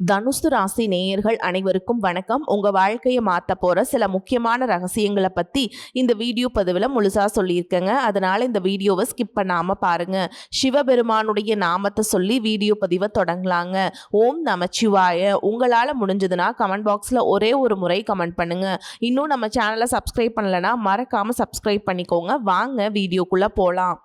தனுசு ராசி நேயர்கள் அனைவருக்கும் வணக்கம். உங்க வாழ்க்கையை மாற்ற போற சில முக்கியமான ரகசியங்களை பத்தி இந்த வீடியோ பதிவில் முழுசா சொல்லியிருக்கேங்க. அதனால இந்த வீடியோவை ஸ்கிப் பண்ணாம பாருங்க. சிவபெருமானுடைய நாமத்தை சொல்லி வீடியோ பதிவை தொடங்கலாங்க. ஓம் நமச்சிவாய. உங்களால முடிஞ்சதுன்னா கமெண்ட் பாக்ஸ்ல ஒரே ஒரு முறை கமெண்ட் பண்ணுங்க. இன்னும் நம்ம சேனலை சப்ஸ்கிரைப் பண்ணலன்னா மறக்காம சப்ஸ்கிரைப் பண்ணிக்கோங்க. வாங்க வீடியோக்குள்ள போலாம்.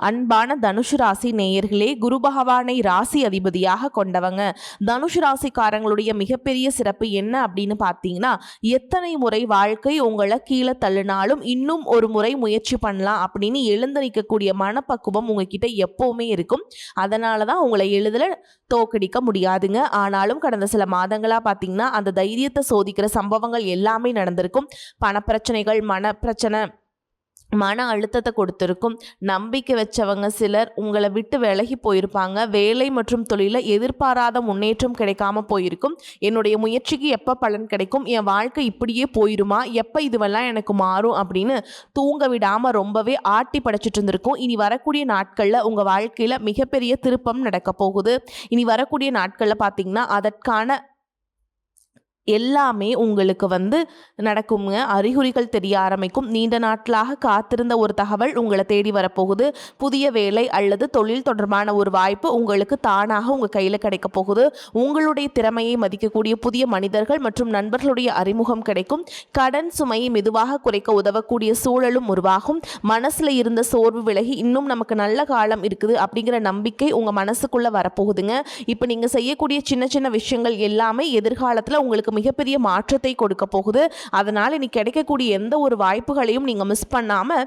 அன்பான தனுஷு ராசி நேயர்களே, குரு பகவானை ராசி அதிபதியாக கொண்டவங்க. தனுஷு ராசிக்காரங்களுடைய மிகப்பெரிய சிறப்பு என்ன அப்படின்னு பார்த்தீங்கன்னா, எத்தனை முறை வாழ்க்கை உங்களை கீழே தள்ளினாலும் இன்னும் ஒரு முறை முயற்சி பண்ணலாம் அப்படின்னு எழுந்து நிற்கக்கூடிய மனப்பக்குவம் உங்ககிட்ட எப்பவுமே இருக்கும். அதனால தான் உங்களை எளிதில் தோக்கடிக்க முடியாதுங்க. ஆனாலும் கடந்த சில மாதங்களாக பார்த்தீங்கன்னா அந்த தைரியத்தை சோதிக்கிற சம்பவங்கள் எல்லாமே நடந்திருக்கும். பணப்பிரச்சனைகள், மன அழுத்தத்தை கொடுத்துருக்கும். நம்பிக்கை வச்சவங்க சிலர் உங்களை விட்டு விலகி போயிருப்பாங்க. வேலை மற்றும் தொழிலில் எதிர்பாராத முன்னேற்றம் கிடைக்காம போயிருக்கும். என்னுடைய முயற்சிக்கு எப்போ பலன் கிடைக்கும், என் வாழ்க்கை இப்படியே போயிருமா, எப்போ இதுவெல்லாம் எனக்கு மாறும் அப்படின்னு தூங்க விடாமல் ரொம்பவே ஆட்டி படைச்சிட்டு இருந்திருக்கும். இனி வரக்கூடிய நாட்களில் உங்கள் வாழ்க்கையில் மிகப்பெரிய திருப்பம் நடக்க போகுது. இனி வரக்கூடிய நாட்களில் பார்த்தீங்கன்னா அதற்கான எல்லாமே உங்களுக்கு நடக்குங்க. அறிகுறிகள் தெரிய ஆரம்பிக்கும். நீண்ட நாட்களாக காத்திருந்த ஒரு தகவல் உங்களை தேடி வரப்போகுது. புதிய வேலை அல்லது தொழில் தொடர்பான ஒரு வாய்ப்பு உங்களுக்கு தானாக உங்கள் கையில் கிடைக்க போகுது. உங்களுடைய திறமையை மதிக்கக்கூடிய புதிய மனிதர்கள் மற்றும் நண்பர்களுடைய அறிமுகம் கிடைக்கும். கடன் சுமையை மெதுவாக குறைக்க உதவக்கூடிய சூழலும் உருவாகும். மனசில் இருந்த சோர்வு விலகி இன்னும் நமக்கு நல்ல காலம் இருக்குது அப்படிங்கிற நம்பிக்கை உங்கள் மனசுக்குள்ளே வரப்போகுதுங்க. இப்போ நீங்கள் செய்யக்கூடிய சின்ன சின்ன விஷயங்கள் எல்லாமே எதிர்காலத்தில் உங்களுக்கு மிகப்பெரிய மாற்றத்தை கொடுக்க போகுது. அதனால் இன்னைக்கு கிடைக்கக்கூடிய எந்த ஒரு வாய்ப்புகளையும் நீங்கள் மிஸ் பண்ணாமல்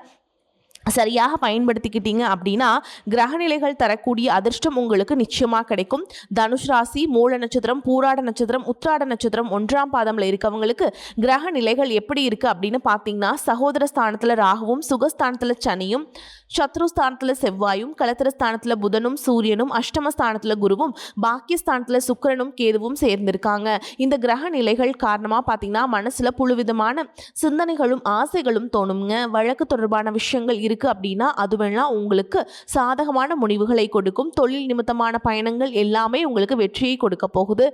சரியாக பயன்படுத்திக்கிட்டீங்க அப்படின்னா கிரகநிலைகள் தரக்கூடிய அதிர்ஷ்டம் உங்களுக்கு நிச்சயமாக கிடைக்கும். தனுஷ் ராசி மூல நட்சத்திரம், பூராட நட்சத்திரம், உத்திராட நட்சத்திரம் 1ஆம் பாதம்ல இருக்கவங்களுக்கு கிரக நிலைகள் எப்படி இருக்கு அப்படின்னு பார்த்தீங்கன்னா, சகோதர ஸ்தானத்தில் ராகுவும், சுகஸ்தானத்தில் சனியும், சத்ருஸ்தானத்தில் செவ்வாயும், கலத்திரஸ்தானத்தில் புதனும் சூரியனும், அஷ்டமஸ்தானத்தில் குருவும், பாக்கியஸ்தானத்தில் சுக்கிரனும் கேதுவும் சேர்ந்திருக்காங்க. இந்த கிரக நிலைகள் காரணமாக பார்த்தீங்கன்னா மனசில் புழுவிதமான சிந்தனைகளும் ஆசைகளும் தோணுங்க. வழக்கு தொடர்பான விஷயங்கள் இருக்கு அப்படின்னா அதுவெல்லாம் உங்களுக்கு சாதகமான முடிவுகளை கொடுக்கும். தொழில் நிமித்தமான பயணங்கள் எல்லாமே உங்களுக்கு வெற்றியை கொடுக்க போகுது.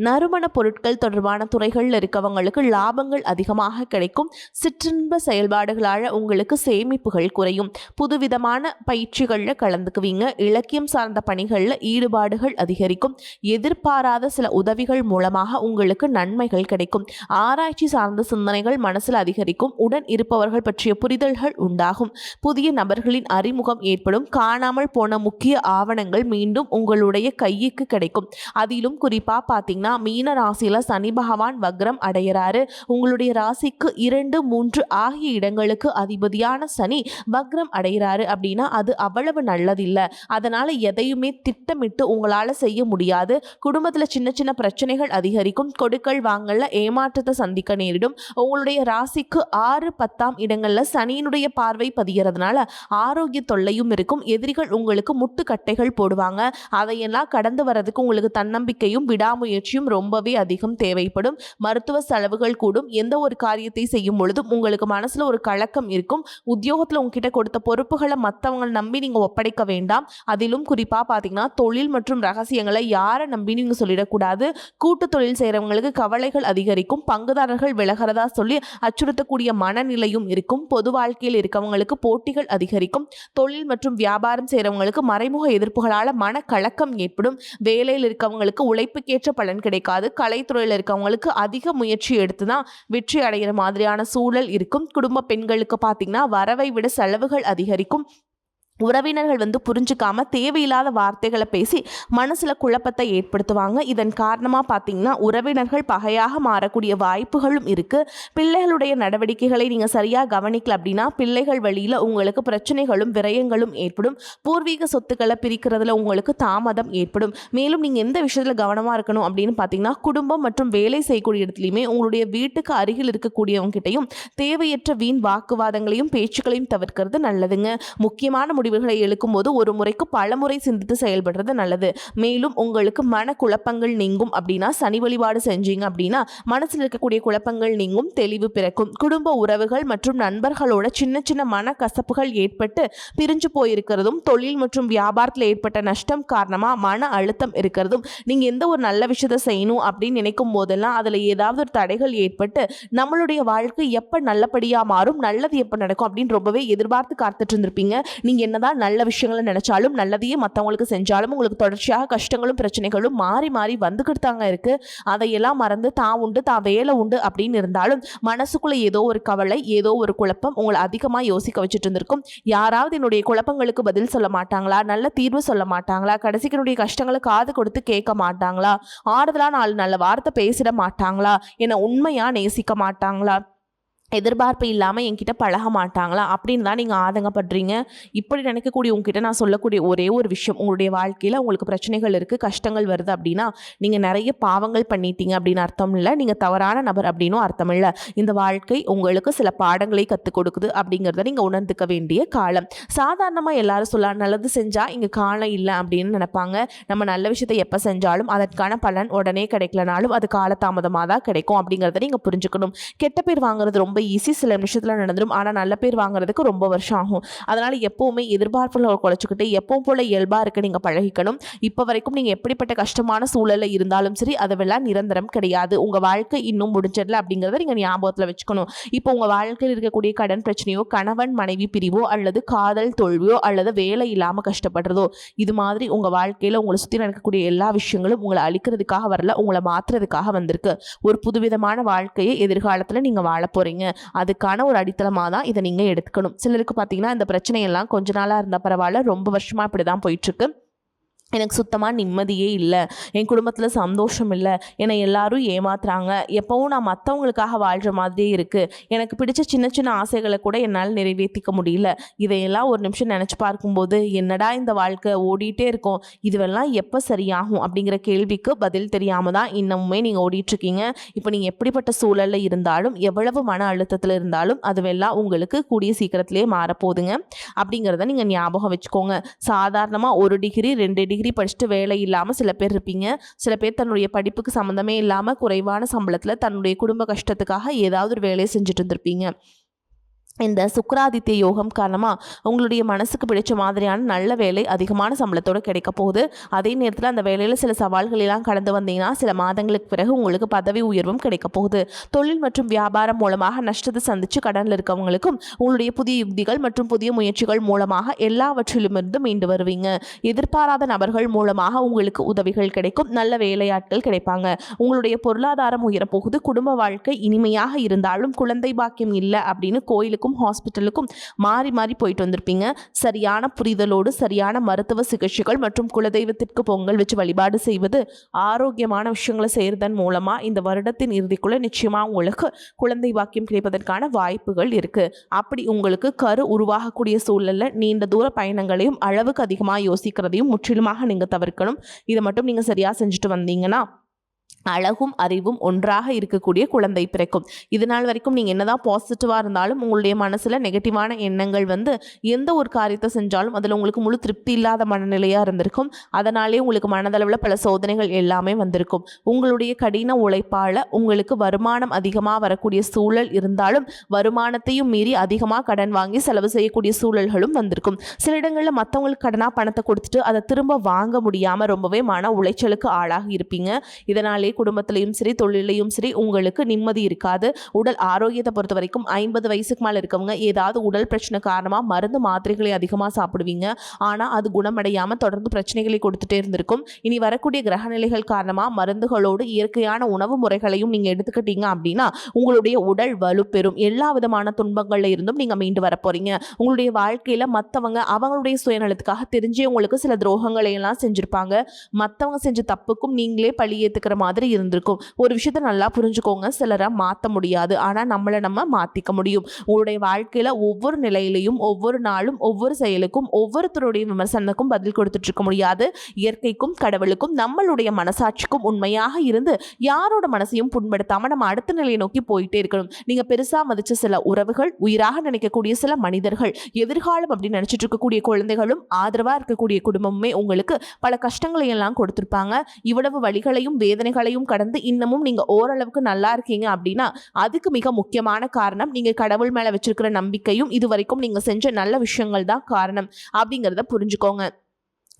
நறுமண பொருட்கள் தொடர்பான துறைகளில் இருக்கவங்களுக்கு லாபங்கள் அதிகமாக கிடைக்கும். சிற்றின்ப செயல்பாடுகளால் உங்களுக்கு சேமிப்புகள் குறையும். புதுவிதமான பயிற்சிகளில் கலந்துக்குவீங்க. இலக்கியம் சார்ந்த பணிகளில் ஈடுபாடுகள் அதிகரிக்கும். எதிர்பாராத சில உதவிகள் மூலமாக உங்களுக்கு நன்மைகள் கிடைக்கும். ஆராய்ச்சி சார்ந்த சிந்தனைகள் மனசில் அதிகரிக்கும். உடன் இருப்பவர்கள் பற்றிய புரிதல்கள் உண்டாகும். புதிய நபர்களின் அறிமுகம் ஏற்படும். காணாமல் போன முக்கிய ஆவணங்கள் மீண்டும் உங்களுடைய கைக்கு கிடைக்கும். அதிலும் குறிப்பா பார்த்தீங்கன்னா மீன ராசியில சனி பகவான் வக்ரம் அடைகிறாரு. உங்களுடைய ராசிக்கு 2, 3 ஆகிய இடங்களுக்கு அதிபதியான சனி வக்ரம் அடைகிறாரு அப்படின்னா அது அவ்வளவு நல்லதில்லை. அதனால எதையுமே திட்டமிட்டு உங்களால செய்ய முடியாது. குடும்பத்தில் சின்ன சின்ன பிரச்சனைகள் அதிகரிக்கும். கொடுக்கல் வாங்கல ஏமாற்றத்தை சந்திக்க நேரிடும். உங்களுடைய ராசிக்கு 6, 10ஆம் இடங்கள்ல சனியினுடைய பார்வை பதிகிறதுனால ஆரோக்கிய தொல்லையும் இருக்கும். எதிரிகள் உங்களுக்கு முட்டுக்கட்டைகள் போடுவாங்க. அதையெல்லாம் கடந்து வரதுக்கு உங்களுக்கு தன்னம்பிக்கையும் விடாமுயற்சியும் ரொம்பவே அதிகம் தேவைப்படும். மருத்துவ செலவுகள் கூடும். எந்த ஒரு காரியத்தை செய்யும் பொழுதும் உங்களுக்கு மனசுல ஒரு கலக்கம் இருக்கும். உத்தியோகத்தில் உங்ககிட்ட கொடுத்த பொறுப்புகளை மற்றவங்களை நம்பி நீங்க ஒப்படைக்க வேண்டாம். அதிலும் குறிப்பா பாத்தீங்கன்னா தொழில் மற்றும் ரகசியங்களை யாரை நம்பி நீங்க சொல்லிடக்கூடாது. கூட்டு தொழில் செய்யறவங்களுக்கு கவலைகள் அதிகரிக்கும். பங்குதாரர்கள் விலகிறதா சொல்லி அச்சுறுத்தக்கூடிய மனநிலையும் இருக்கும். பொது வாழ்க்கையில் இருக்கவங்களுக்கு போட்டிகள் அதிகரிக்கும். தொழில் மற்றும் வியாபாரம் செய்யறவங்களுக்கு மறைமுக எதிர்ப்புகளால மனக்கலக்கம் ஏற்படும். வேலையில் இருக்கவங்களுக்கு உழைப்புக்கேற்ற பலன் கிடைக்காது. கலைத்துறையில் இருக்கவங்களுக்கு அதிக முயற்சி எடுத்துதான் வெற்றி அடைகிற மாதிரியான சூழல் இருக்கும். குடும்ப பெண்களுக்கு பார்த்தீங்கன்னா வரவை விட செலவுகள் அதிகரிக்கும். உறவினர்கள் புரிஞ்சுக்காம தேவையில்லாத வார்த்தைகளை பேசி மனசுல குழப்பத்தை ஏற்படுத்துவாங்க. இதன் காரணமா பார்த்தீங்கன்னா உறவினர்கள் பகையாக மாறக்கூடிய வாய்ப்புகளும் இருக்கு. பிள்ளைகளுடைய நடவடிக்கைகளை நீங்க சரியா கவனிக்கல அப்படின்னா பிள்ளைகள் வழியில உங்களுக்கு பிரச்சனைகளும் விரயங்களும் ஏற்படும். பூர்வீக சொத்துக்களை பிரிக்கிறதுல உங்களுக்கு தாமதம் ஏற்படும். மேலும் நீங்க எந்த விஷயத்துல கவனமா இருக்கணும் அப்படின்னு பார்த்தீங்கன்னா குடும்பம் மற்றும் வேலை செய்யக்கூடிய இடத்துலையுமே உங்களுடைய வீட்டுக்கு அருகில் இருக்கக்கூடியவங்க கிட்டையும் தேவையற்ற வீண் வாக்குவாதங்களையும் பேச்சுக்களையும் தவிர்க்கிறது நல்லதுங்க. முக்கியமான முடிவுகளை எடுக்கும்போது ஒரு முறைக்கு பல முறை சிந்தித்து செயல்படுறது நல்லது. மேலும் உங்களுக்கு மனக்குழப்பங்கள் நீங்கும் அப்படின்னா சனி வழிபாடு செஞ்சீங்க அப்படின்னா மனசில் இருக்கக்கூடிய குழப்பங்கள் நீங்கும், தெளிவு பிறக்கும். குடும்ப உறவுகள் மற்றும் நண்பர்களோட சின்ன சின்ன மனக்கசப்புகள் ஏற்பட்டு பிரிஞ்சு போயிருக்கிறதும், தொழில் மற்றும் வியாபாரத்தில் ஏற்பட்ட நஷ்டம் காரணமா மன அழுத்தம் இருக்கிறதும், நீங்க எந்த ஒரு நல்ல விஷயத்தை செய்யணும் அப்படின்னு நினைக்கும் போதெல்லாம் அதுல ஏதாவது ஒரு தடைகள் ஏற்பட்டு நம்மளுடைய வாழ்க்கை எப்ப நல்லபடியா மாறும், நல்லது எப்ப நடக்கும் அப்படின்னு ரொம்பவே எதிர்பார்த்து காத்துட்டு இருந்திருப்பீங்க. நீங்க என்னதான் நல்ல விஷயங்களை நினைச்சாலும், நல்லதையே மற்றவங்களுக்கு செஞ்சாலும் உங்களுக்கு தொடர்ச்சியாக கஷ்டங்களும் பிரச்சனைகளும் மாறி மாறி வந்துகிட்டு தாங்க இருக்கு. அதையெல்லாம் மறந்து தான் உண்டு தான் வேலை உண்டு அப்படின்னு இருந்தாலும் மனசுக்குள்ள ஏதோ ஒரு கவலை, ஏதோ ஒரு குழப்பம் உங்களை அதிகமா யோசிக்க வச்சுட்டு இருந்திருக்கும். யாராவது என்னுடைய குழப்பங்களுக்கு பதில் சொல்ல மாட்டாங்களா, நல்ல தீர்வு சொல்ல மாட்டாங்களா, கடைசிக்கு என்னுடைய கஷ்டங்களை காது கொடுத்து கேட்க மாட்டாங்களா, ஆறுதலா 4 நல்ல வார்த்தை பேசிட மாட்டாங்களா, என்னை உண்மையா நேசிக்க மாட்டாங்களா, எதிர்பார்ப்பு இல்லாமல் என்கிட்ட பழக மாட்டாங்களா அப்படின்னு தான் நீங்கள் ஆதங்கப்படுறீங்க. இப்படி நினைக்கக்கூடிய உங்ககிட்ட நான் சொல்லக்கூடிய ஒரே ஒரு விஷயம், உங்களுடைய வாழ்க்கையில் உங்களுக்கு பிரச்சனைகள் இருக்குது, கஷ்டங்கள் வருது அப்படின்னா நீங்கள் நிறைய பாவங்கள் பண்ணிட்டீங்க அப்படின்னு அர்த்தம் இல்லை, நீங்கள் தவறான நபர் அப்படின்னும் அர்த்தம் இல்லை. இந்த வாழ்க்கை உங்களுக்கு சில பாடங்களை கற்றுக் கொடுக்குது அப்படிங்கிறத நீங்கள் உணர்ந்துக்க வேண்டிய காலம். சாதாரணமாக எல்லாரும் சொல்லலாம், நல்லது செஞ்சால் இங்கே காலம் இல்லை அப்படின்னு நினைப்பாங்க. நம்ம நல்ல விஷயத்தை எப்போ செஞ்சாலும் அதற்கான பலன் உடனே கிடைக்கலனாலும் அது காலதாமதமாக தான் கிடைக்கும் அப்படிங்கிறத நீங்கள் புரிஞ்சுக்கணும். கெட்ட பேர் வாங்குறது ரொம்ப ஈஸி, சில நிமிஷத்தில் நடந்துடும். ஆனால் நல்ல பேர் வாங்குறதுக்கு ரொம்ப வருஷம் ஆகும். அதனால் எப்போவுமே எதிர்பார்ப்புகளை குறைச்சிக்கிட்டு எப்பவும் போல இயல்பாக இருக்க நீங்கள் பழகிக்கணும். இப்போ வரைக்கும் நீங்கள் எப்படிப்பட்ட கஷ்டமான சூழலில் இருந்தாலும் சரி, அதெல்லாம் நிரந்தரம் கிடையாது. உங்கள் வாழ்க்கை இன்னும் முடிஞ்சிடல அப்படிங்கிறத நீங்கள் ஞாபகத்தில் வச்சுக்கணும். இப்போ உங்கள் வாழ்க்கையில் இருக்கக்கூடிய கடன் பிரச்சனையோ, கணவன் மனைவி பிரிவோ, அல்லது காதல் தோல்வியோ, அல்லது வேலை இல்லாமல் கஷ்டப்படுறதோ, இது மாதிரி உங்கள் வாழ்க்கையில் உங்களை சுற்றி நடக்கக்கூடிய எல்லா விஷயங்களும் உங்களை அழிக்கிறதுக்காக வரல, உங்களை மாற்றுறதுக்காக வந்திருக்கு. ஒரு புதுவிதமான வாழ்க்கையை எதிர்காலத்தில் நீங்கள் வாழ போகிறீங்க. அதுக்கான ஒரு அடித்தளமாக தான் இதை நீங்கள் எடுத்துக்கணும். சிலருக்கு பார்த்தீங்கன்னா இந்த பிரச்சனையெல்லாம் கொஞ்ச நாளாக இருந்தால் பரவாயில்ல, ரொம்ப வருஷமாக இப்படி தான் போயிட்டுருக்கு. எனக்கு சுத்தமாக நிம்மதியே இல்லை, என் குடும்பத்தில் சந்தோஷம் இல்லை, என்னை எல்லாரும் ஏமாத்துறாங்க, எப்போவும் நான் மற்றவங்களுக்காக வாழ்கிற மாதிரியே இருக்குது, எனக்கு பிடிச்ச சின்ன சின்ன ஆசைகளை கூட என்னால் நிறைவேற்றிக்க முடியல, இதையெல்லாம் ஒரு நிமிஷம் நினச்சி பார்க்கும்போது என்னடா இந்த வாழ்க்கை ஓடிட்டே இருக்கும், இதுவெல்லாம் எப்போ சரியாகும் அப்படிங்கிற கேள்விக்கு பதில் தெரியாமல் தான் இன்னமுமே நீங்கள் ஓடிட்டுருக்கீங்க. இப்போ நீங்கள் எப்படிப்பட்ட சூழலில் இருந்தாலும், எவ்வளவு மன அழுத்தத்தில் இருந்தாலும் அதுவெல்லாம் உங்களுக்கு கூடிய சீக்கிரத்திலே மாறப்போகுதுங்க அப்படிங்கிறத நீங்கள் ஞாபகம் வச்சுக்கோங்க. சாதாரணமாக 1 டிகிரி 2 டிகிரி படிச்சுட்டு வேலை இல்லாமல் சில பேர் இருப்பீங்க. சில பேர் தன்னுடைய படிப்புக்கு சம்மந்தமே இல்லாமல் குறைவான சம்பளத்தில் தன்னுடைய குடும்ப கஷ்டத்துக்காக ஏதாவது ஒரு வேலையை செஞ்சுட்டு இருந்திருப்பீங்க. இந்த சுக்கிராதித்ய யோகம் காரணமாக உங்களுடைய மனசுக்கு பிடிச்ச மாதிரியான நல்ல வேலை அதிகமான சம்பளத்தோடு கிடைக்க போகுது. அதே நேரத்தில் அந்த வேலையில் சில சவால்களெல்லாம் கடந்து வந்தீங்கன்னா சில மாதங்களுக்கு பிறகு உங்களுக்கு பதவி உயர்வும் கிடைக்க போகுது. தொழில் மற்றும் வியாபாரம் மூலமாக நஷ்டத்தை சந்தித்து கடனில் இருக்கவங்களுக்கும் உங்களுடைய புதிய யுக்திகள் மற்றும் புதிய முயற்சிகள் மூலமாக எல்லாவற்றிலுமிருந்து மீண்டு வருவீங்க. எதிர்பாராத நபர்கள் மூலமாக உங்களுக்கு உதவிகள் கிடைக்கும், நல்ல வேலையாட்கள் கிடைப்பாங்க. உங்களுடைய பொருளாதாரம் உயரப்போகுது. குடும்ப வாழ்க்கை இனிமையாக இருந்தாலும் குழந்தை பாக்கியம் இல்லை அப்படின்னு கோயிலுக்கு ஹாஸ்பிட்டலுக்கும் மாறி மாறி போயிட்டு வந்திருப்பீங்க. சரியான புரிதலோடு சரியான மருத்துவ சிகிச்சைகள் மற்றும் குலதெய்வத்திற்கு பொங்கல் வச்சு வழிபாடு செய்வது, ஆரோக்கியமான விஷயங்களை செய்யறதன் மூலமா இந்த வருடத்தின் இறுதிக்குள்ள நிச்சயமா உங்களுக்கு குழந்தை பாக்கியம் கிடைப்பதற்கான வாய்ப்புகள் இருக்கு. அப்படி உங்களுக்கு கரு உருவாகக்கூடிய சூழல்ல நீண்ட தூர பயணங்களையும் அளவுக்கு அதிகமாக யோசிக்கிறதையும் முற்றிலுமாக நீங்க தவிர்க்கணும். இதை மட்டும் நீங்க சரியா செஞ்சுட்டு வந்தீங்கன்னா அழகும் அறிவும் ஒன்றாக இருக்கக்கூடிய குழந்தை பிறக்கும். இது நாள் வரைக்கும் நீங்கள் என்னதான் பாசிட்டிவாக இருந்தாலும் உங்களுடைய மனசில் நெகட்டிவான எண்ணங்கள் எந்த ஒரு காரியத்தை செஞ்சாலும் அதில் உங்களுக்கு முழு திருப்தி இல்லாத மனநிலையாக இருந்திருக்கும். அதனாலே உங்களுக்கு மனதளவில் பல சோதனைகள் எல்லாமே வந்திருக்கும். உங்களுடைய கடின உழைப்பால் உங்களுக்கு வருமானம் அதிகமாக வரக்கூடிய சூழல் இருந்தாலும் வருமானத்தையும் மீறி அதிகமாக கடன் வாங்கி செலவு செய்யக்கூடிய சூழல்களும் வந்திருக்கும். சில இடங்களில் மற்றவங்களுக்கு கடனாக பணத்தை கொடுத்துட்டு அதை திரும்ப வாங்க முடியாமல் ரொம்பவே மன உளைச்சலுக்கு ஆளாகி இருப்பீங்க. இதனாலே குடும்பத்திலையும் சரி தொழிலையும் சரி உங்களுக்கு நிம்மதி இருக்காது. உடல் ஆரோக்கியத்தை பொறுத்த வரைக்கும் 50 வயசுக்கு மேலே இருக்கவங்க ஏதாவது உடல் பிரச்சனை காரணமாக மருந்து மாத்திரைகளை அதிகமாக சாப்பிடுவீங்க. ஆனால் அது குணமடையாமல் தொடர்ந்து பிரச்சனைகளை கொடுத்துட்டே இருந்திருக்கும். இனி வரக்கூடிய கிரகநிலைகள் காரணமாக மருந்துகளோடு இயற்கையான உணவு முறைகளையும் நீங்கள் எடுத்துக்கிட்டீங்க அப்படின்னா உங்களுடைய உடல் வலுப்பெறும். எல்லா விதமான துன்பங்கள்ல இருந்தும் நீங்கள் மீண்டு வர போறீங்க. உங்களுடைய வாழ்க்கையில் மற்றவங்க அவங்களுடைய சுயநலத்துக்காக தெரிஞ்சே உங்களுக்கு சில துரோகங்களை எல்லாம் செஞ்சிருப்பாங்க. மற்றவங்க செஞ்ச தப்புக்கும் நீங்களே பழி ஏற்றுக்கிற மாதிரி மாதிரி இருந்திருக்கும். ஒரு விஷயத்த நல்லா புரிஞ்சுக்கோங்க, சிலரை மாற்ற முடியாது, ஆனால் நம்மளை நம்ம மாற்றிக்க முடியும். உங்களுடைய வாழ்க்கையில் ஒவ்வொரு நிலையிலையும் ஒவ்வொரு நாளும் ஒவ்வொரு செயலுக்கும் ஒவ்வொருத்தருடைய விமர்சனத்துக்கும் பதில் கொடுத்துட்டு இருக்க முடியாது. இயற்கைக்கும் கடவுளுக்கும் நம்மளுடைய மனசாட்சிக்கும் உண்மையாக இருந்து யாரோட மனசையும் புண்படுத்தாம நம்ம அடுத்த நிலையை நோக்கி போயிட்டே இருக்கணும். நீங்க பெருசா மதிச்ச சில உறவுகள், உயிராக நினைக்கக்கூடிய சில மனிதர்கள், எதிர்காலம் அப்படின்னு நினைச்சிட்டு இருக்கக்கூடிய குழந்தைகளும், ஆதரவா இருக்கக்கூடிய குடும்பமுமே உங்களுக்கு பல கஷ்டங்களை எல்லாம் கொடுத்திருப்பாங்க. இவ்வளவு வழிகளையும் வேதனைகளையும் கடந்து இன்னமும் நீங்க ஓரளவுக்கு நல்லா இருக்கீங்க அப்படின்னா அதுக்கு மிக முக்கியமான காரணம் நீங்க கடவுள் மேல வச்சிருக்கிற நம்பிக்கையும் இதுவரைக்கும் நீங்க செஞ்ச நல்ல விஷயங்கள் தான் காரணம் அப்படிங்கிறத புரிஞ்சுக்கோங்க.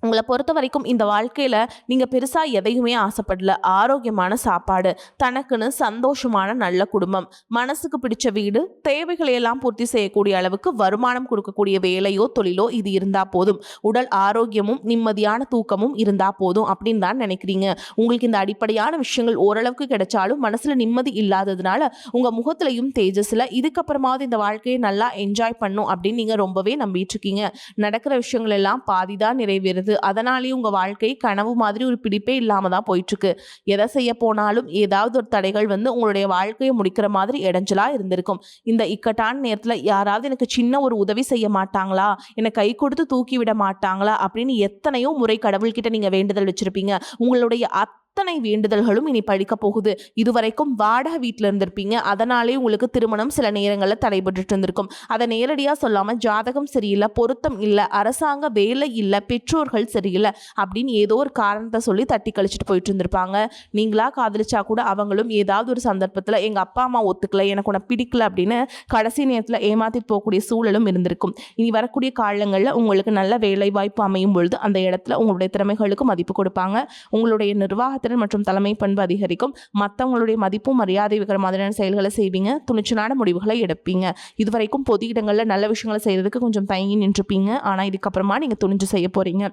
உங்களை பொறுத்த வரைக்கும் இந்த வாழ்க்கையில் நீங்கள் பெருசாக எதையுமே ஆசைப்படல. ஆரோக்கியமான சாப்பாடு, தனக்குன்னு சந்தோஷமான நல்ல குடும்பம், மனசுக்கு பிடிச்ச வீடு, தேவைகளையெல்லாம் பூர்த்தி செய்யக்கூடிய அளவுக்கு வருமானம் கொடுக்கக்கூடிய வேலையோ தொழிலோ இது இருந்தால் போதும். உடல் ஆரோக்கியமும் நிம்மதியான தூக்கமும் இருந்தால் போதும் அப்படின்னு தான் நினைக்கிறீங்க. உங்களுக்கு இந்த அடிப்படையான விஷயங்கள் ஓரளவுக்கு கிடைச்சாலும் மனசில் நிம்மதி இல்லாததுனால உங்கள் முகத்திலையும் தேஜஸில் இதுக்கப்புறமாவது இந்த வாழ்க்கையை நல்லா என்ஜாய் பண்ணும் அப்படின்னு நீங்கள் ரொம்பவே நம்பிட்டு இருக்கீங்க. நடக்கிற விஷயங்கள் எல்லாம் பாதி தான் நிறைவேறுது. அதனாலேயே உங்க வாழ்க்கை கனவு மாதிரி ஒரு பிடிப்பே இல்லாம தான் போயிட்டு இருக்கு. எதை செய்ய போனாலும் ஏதாவது ஒரு தடைகள் வந்து உங்களுடைய வாழ்க்கையை முடிக்கிற மாதிரி இடைஞ்சலா இருந்திருக்கும். இந்த இக்கட்டான நேரத்துல யாராவது எனக்கு சின்ன ஒரு உதவி செய்ய மாட்டாங்களா, என்னை கை கொடுத்து தூக்கி விட மாட்டாங்களா அப்படின்னு எத்தனையோ முறை கடவுள்கிட்ட நீங்க வேண்டுதல் வச்சிருப்பீங்க. உங்களுடைய அத்தனை வேண்டுதல்களும் இனி பழிக்க போகுது. இதுவரைக்கும் வாடகை வீட்டில் இருந்திருப்பீங்க, அதனாலே உங்களுக்கு திருமணம் சில நேரங்களில் தடைபட்டு இருந்திருக்கும். அதை நேரடியாக சொல்லாமல் ஜாதகம் சரியில்லை, பொருத்தம் இல்லை, அரசாங்க வேலை இல்லை, பெற்றோர்கள் சரியில்லை அப்படின்னு ஏதோ ஒரு காரணத்தை சொல்லி தட்டி கழிச்சிட்டு போயிட்டு இருந்திருப்பாங்க. நீங்களா காதலிச்சா கூட அவங்களும் ஏதாவது ஒரு சந்தர்ப்பத்தில் எங்கள் அப்பா அம்மா ஒத்துக்கல, எனக்கு உன்னை பிடிக்கல அப்படின்னு கடைசி நேரத்தில் ஏமாத்திட்டு போகக்கூடிய சூழலும் இருந்திருக்கும். இனி வரக்கூடிய காலங்களில் உங்களுக்கு நல்ல வேலை வாய்ப்பு அமையும் பொழுது அந்த இடத்துல உங்களுடைய திறமைகளுக்கு மதிப்பு கொடுப்பாங்க. உங்களுடைய நிர்வாகத்திறன் மற்றும் தலைமை பண்பு அதிகரிக்கும். மற்றவங்களுடைய மதிப்பும் மரியாதை வைக்கிற மாதிரியான செயல்களை செய்வீங்க. துணிச்சலான முடிவுகளை எடுப்பீங்க. இதுவரைக்கும் பொது இடங்களில் நல்ல விஷயங்களை செய்யறதுக்கு கொஞ்சம் தயங்கி நின்றுப்பீங்க. ஆனால் இதுக்கப்புறமா நீங்கள் துணிஞ்சு செய்ய போறீங்க.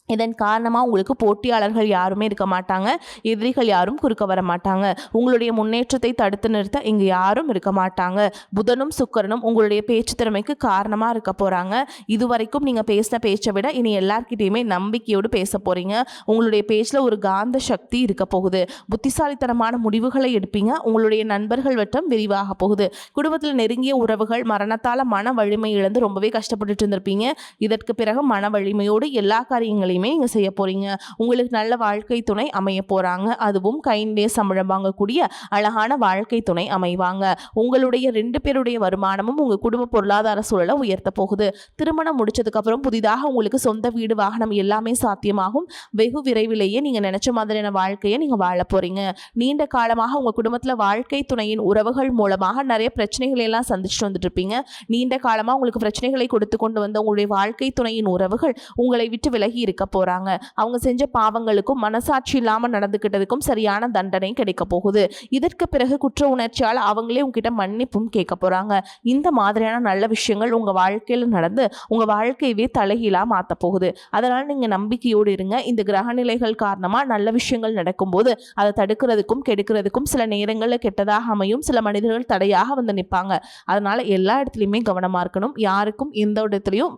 இதன் காரணமாக உங்களுக்கு போட்டியாளர்கள் யாருமே இருக்க மாட்டாங்க, எதிரிகள் யாரும் குறுக்க வர மாட்டாங்க. உங்களுடைய முன்னேற்றத்தை தடுத்து நிறுத்த இங்கே யாரும் இருக்க மாட்டாங்க. புதனும் சுக்கிரனும் உங்களுடைய பேச்சு திறமைக்கு காரணமாக இருக்க போகிறாங்க. இதுவரைக்கும் நீங்கள் பேசின பேச்சை விட இனி எல்லார்கிட்டையுமே நம்பிக்கையோடு பேச போகிறீங்க. உங்களுடைய பேச்சில் ஒரு காந்த சக்தி இருக்க போகுது. புத்திசாலித்தனமான முடிவுகளை எடுப்பீங்க. உங்களுடைய நண்பர்கள் வட்டம் விரிவாக போகுது. குடும்பத்தில் நெருங்கிய உறவுகள் மரணத்தால் மன வலிமை இழந்து ரொம்பவே கஷ்டப்பட்டு இருந்திருப்பீங்க. இதற்கு பிறகு மன வலிமையோடு எல்லா காரியங்களையும் நீங்க செய்ய போறீங்க. உங்களுக்கு நல்ல வாழ்க்கை துணை அமைய போறாங்க. அதுவும் கையிலே சம்பளம் வாங்கக்கூடிய அழகான வாழ்க்கை துணை அமைவாங்க. உங்களுடைய 2 பேருடைய வருமானமும் உங்க குடும்ப பொருளாதார சூழலை உயர்த்த போகுது. திருமணம் முடிச்சதுக்கு அப்புறம் புதிதாக உங்களுக்கு சொந்த வீடு, வாகனம் எல்லாமே சாத்தியமாகும். வெகு விரைவிலேயே நீங்க நினைச்ச மாதிரியான வாழ்க்கையை நீங்க வாழ போறீங்க. நீண்ட காலமாக உங்க குடும்பத்துல வாழ்க்கை துணையின் உறவுகள் மூலமாக நிறைய பிரச்சனைகளை எல்லாம் சந்திச்சுட்டு வந்துட்டு இருப்பீங்க. நீண்ட காலமா உங்களுக்கு பிரச்சனைகளை கொடுத்து கொண்டு வந்த உங்களுடைய வாழ்க்கை துணையின் உறவுகள் உங்களை விட்டு விலகி இருக்க போறாங்க. அவங்க செஞ்ச பாவங்களுக்கும் மனசாட்சி இல்லாம நடந்துகிட்டதுக்கும் சரியான தண்டனை கிடைக்க போகுது. இதற்கு பிறகு குற்ற உணர்ச்சியால் அவங்களே உங்ககிட்ட மன்னிப்பும் கேட்க போறாங்க. இந்த மாதிரியான நல்ல விஷயங்கள் உங்க வாழ்க்கையில நடந்து உங்க வாழ்க்கையவே தலைகீழா மாத்த போகுது. அதனால நீங்க நம்பிக்கையோடு இருங்க. இந்த கிரகநிலைகள் காரணமா நல்ல விஷயங்கள் நடக்கும்போது அதை தடுக்கிறதுக்கும் கெடுக்கிறதுக்கும் சில நேரங்களில் கெட்டதாக அமையும். சில மனிதர்கள் தடையாக வந்து நிற்பாங்க. அதனால எல்லா இடத்துலையுமே கவனமா இருக்கணும். யாருக்கும் எந்த இடத்துலையும்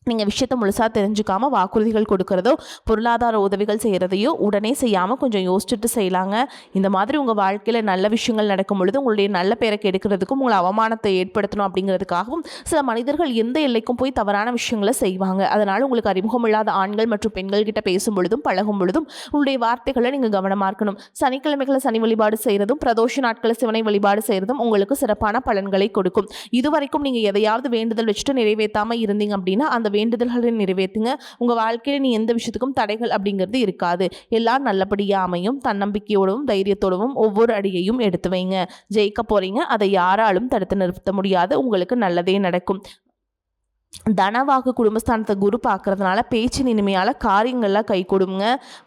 நீங்கள் விஷயத்தை முழுசாக தெரிஞ்சுக்காம வாக்குறுதிகள் கொடுக்கறதோ பொருளாதார உதவிகள் செய்கிறதையோ உடனே செய்யாமல் கொஞ்சம் யோசிச்சுட்டு செய்யலாங்க. இந்த மாதிரி உங்கள் வாழ்க்கையில் நல்ல விஷயங்கள் நடக்கும் பொழுது உங்களுடைய நல்ல பேரை கெடுக்கிறதுக்கும் உங்களை அவமானத்தை ஏற்படுத்தணும் அப்படிங்கிறதுக்காகவும் சில மனிதர்கள் எந்த எல்லைக்கும் போய் தவறான விஷயங்களை செய்வாங்க. அதனால் உங்களுக்கு அறிமுகம் இல்லாத ஆண்கள் மற்றும் பெண்கள் கிட்ட பேசும் பொழுதும் பழகும் பொழுதும் உங்களுடைய வார்த்தைகளை நீங்கள் கவனமாக இருக்கணும். சனிக்கிழமைகளை சனி வழிபாடு செய்கிறதும் பிரதோஷ நாட்களை சிவனை வழிபாடு செய்கிறதும் உங்களுக்கு சிறப்பான பலன்களை கொடுக்கும். இதுவரைக்கும் நீங்கள் எதையாவது வேண்டுதல் வச்சுட்டு நிறைவேற்றாமல் இருந்தீங்க அப்படின்னா அந்த வேண்டுதல்களை நிறைவேற்றுங்க. உங்க வாழ்க்கையில நீ எந்த விஷயத்துக்கும் தடைகள் அப்படிங்கிறது இருக்காது. எல்லாம் நல்லபடியா அமையும். தன்னம்பிக்கையோடும் தைரியத்தோடும் ஒவ்வொரு அடியையும் எடுத்து வைங்க. ஜெயிக்க போறீங்க. அதை யாராலும் தடுத்து நிறுத்த முடியாது. உங்களுக்கு நல்லதே நடக்கும். தனவாக்கு குடும்பஸ்தானத்தை குரு பார்க்கறதுனால பேச்சின் இனிமையால் காரியங்கள்லாம் கை கொடுங்க.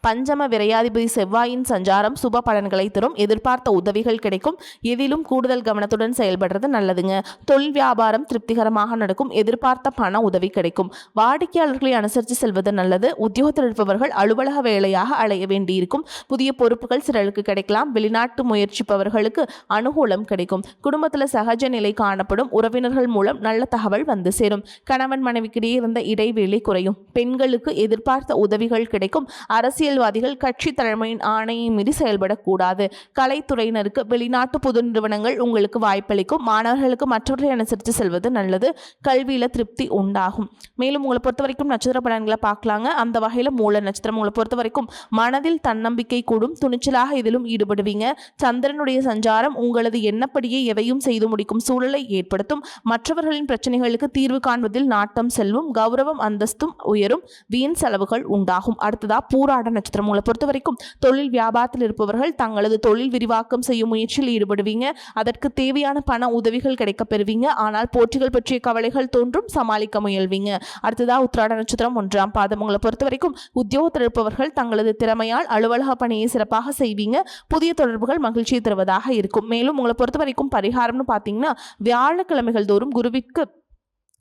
பஞ்சம விரையாதிபதி செவ்வாயின் சஞ்சாரம் சுப பலன்களை தரும். எதிர்பார்த்த உதவிகள் கிடைக்கும். எதிலும் கூடுதல் கவனத்துடன் செயல்படுறது நல்லதுங்க. தொழில் வியாபாரம் திருப்திகரமாக நடக்கும். எதிர்பார்த்த பண உதவி கிடைக்கும். வாடிக்கையாளர்களை அனுசரித்து செல்வது நல்லது. உத்தியோகத்தில் இருப்பவர்கள் அலுவலக வேலையாக அலைய வேண்டியிருக்கும். புதிய பொறுப்புகள் சிலருக்கு கிடைக்கலாம். வெளிநாட்டு முயற்சிப்பவர்களுக்கு அனுகூலம் கிடைக்கும். குடும்பத்தில் சகஜ நிலை காணப்படும். உறவினர்கள் மூலம் நல்ல தகவல் வந்து சேரும். கணவன் மனைவிக்கிடையே இருந்த இடைவெளி குறையும். பெண்களுக்கு எதிர்பார்த்த உதவிகள் கிடைக்கும். அரசியல்வாதிகள் கட்சி தலைமையின் ஆணையை மீறி செயல்படக்கூடாது. கலைத்துறையினருக்கு வெளிநாட்டு புது நிறுவனங்கள் உங்களுக்கு வாய்ப்பளிக்கும். மாணவர்களுக்கு மற்றவர்களை அனுசரித்து செல்வது நல்லது. கல்வியில திருப்தி உண்டாகும். மேலும் உங்களை பொறுத்த வரைக்கும் நட்சத்திர பலன்களை பார்க்கலாங்க. அந்த வகையில் மூல நட்சத்திரம் உங்களை பொறுத்த வரைக்கும் மனதில் தன்னம்பிக்கை கூடும். துணிச்சலாக இதிலும் ஈடுபடுவீங்க. சந்திரனுடைய சஞ்சாரம் உங்களது எண்ணப்படியே எதையும் செய்து முடிக்கும் சூழலை ஏற்படுத்தும். மற்றவர்களின் பிரச்சனைகளுக்கு தீர்வு காண்பதில் நாட்டம் செல்லும். கௌரவம் அந்தஸ்தும் உயரும். வீண் செலவுகள் உண்டாகும். அடுத்ததா பூராட நட்சத்திரம் உங்களை பொறுத்த வரைக்கும் தொழில் வியாபாரத்தில் இருப்பவர்கள் தங்களது தொழில் விரிவாக்கம் செய்யும் முயற்சியில் ஈடுபடுவீங்க. அதற்கு தேவையான பண உதவிகள் கிடைக்க பெறுவீங்க. ஆனால் போட்டிகள் பற்றிய கவலைகள் தோன்றும். சமாளிக்க முயல்வீங்க. அடுத்ததா உத்திராட நட்சத்திரம் 1ஆம் பாதம் உங்களை பொறுத்த வரைக்கும் உத்தியோகத்தில் இருப்பவர்கள் தங்களது திறமையால் அலுவலக பணியை சிறப்பாக செய்வீங்க. புதிய தொடர்புகள் மகிழ்ச்சியை தருவதாக இருக்கும். மேலும் உங்களை பொறுத்த வரைக்கும் பரிகாரம்னு பார்த்தீங்கன்னா வியாழக்கிழமைகள் தோறும் குருவிற்கு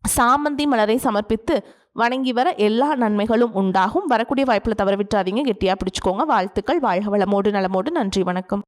சாமந்தி மலரை சமர்ப்பித்து வணங்கி வர எல்லா நன்மைகளும் உண்டாகும். வரக்கூடிய வாய்ப்புல தவற விட்டுறாதீங்க. கெட்டியா பிடிச்சுக்கோங்க. வாழ்த்துக்கள். வாழ்க வளமோடு நலமோடு. நன்றி, வணக்கம்.